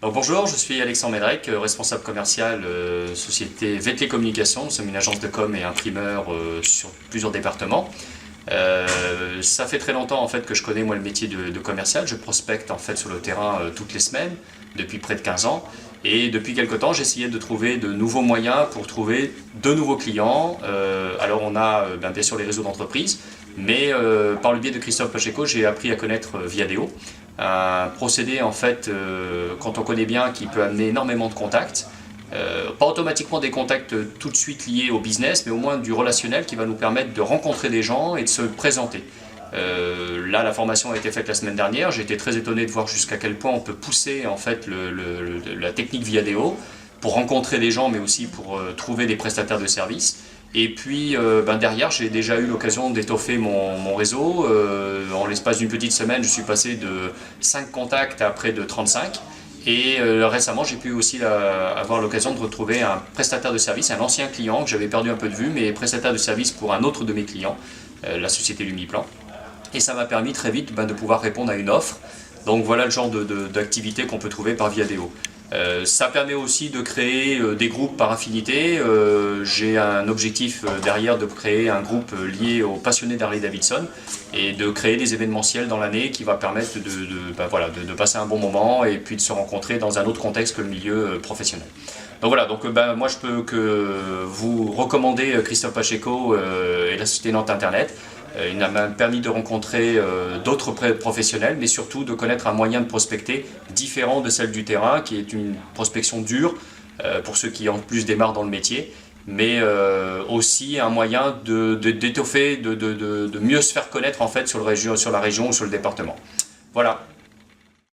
Donc bonjour, je suis Alexandre Médrec, responsable commercial société VT Communication. Nous sommes une agence de com et imprimeur sur plusieurs départements. Ça fait très longtemps en fait que je connais moi le métier de commercial. Je prospecte en fait sur le terrain toutes les semaines depuis près de 15 ans. Et depuis quelque temps, j'essayais de trouver de nouveaux moyens pour trouver de nouveaux clients. Alors on a bien sûr les réseaux d'entreprise, mais par le biais de Christophe Pacheco, j'ai appris à connaître Viadeo, un procédé en fait, quand on connaît bien, qui peut amener énormément de contacts. Pas automatiquement des contacts tout de suite liés au business, mais au moins du relationnel qui va nous permettre de rencontrer des gens et de se présenter. Là, la formation a été faite la semaine dernière. J'ai été très étonné de voir jusqu'à quel point on peut pousser en fait la technique Viadeo pour rencontrer des gens, mais aussi pour trouver des prestataires de services. Et puis derrière, j'ai déjà eu l'occasion d'étoffer mon réseau. En l'espace d'une petite semaine, je suis passé de 5 contacts à près de 35. Et récemment, j'ai pu aussi avoir l'occasion de retrouver un prestataire de service, un ancien client que j'avais perdu un peu de vue, mais prestataire de service pour un autre de mes clients, la société Lumiplan. Et ça m'a permis très vite de pouvoir répondre à une offre. Donc voilà le genre d'activité qu'on peut trouver par Viadeo. Ça permet aussi de créer des groupes par affinité. J'ai un objectif derrière de créer un groupe lié aux passionnés d'Harley Davidson et de créer des événementiels dans l'année qui va permettre de passer un bon moment et puis de se rencontrer dans un autre contexte que le milieu professionnel. Donc voilà, moi je peux que vous recommander Christophe Pacheco et la société Nantes Internet. Il m'a permis de rencontrer d'autres professionnels, mais surtout de connaître un moyen de prospecter différent de celle du terrain, qui est une prospection dure pour ceux qui en plus démarrent dans le métier, mais aussi un moyen d'étoffer, de mieux se faire connaître en fait sur la région ou sur le département. Voilà.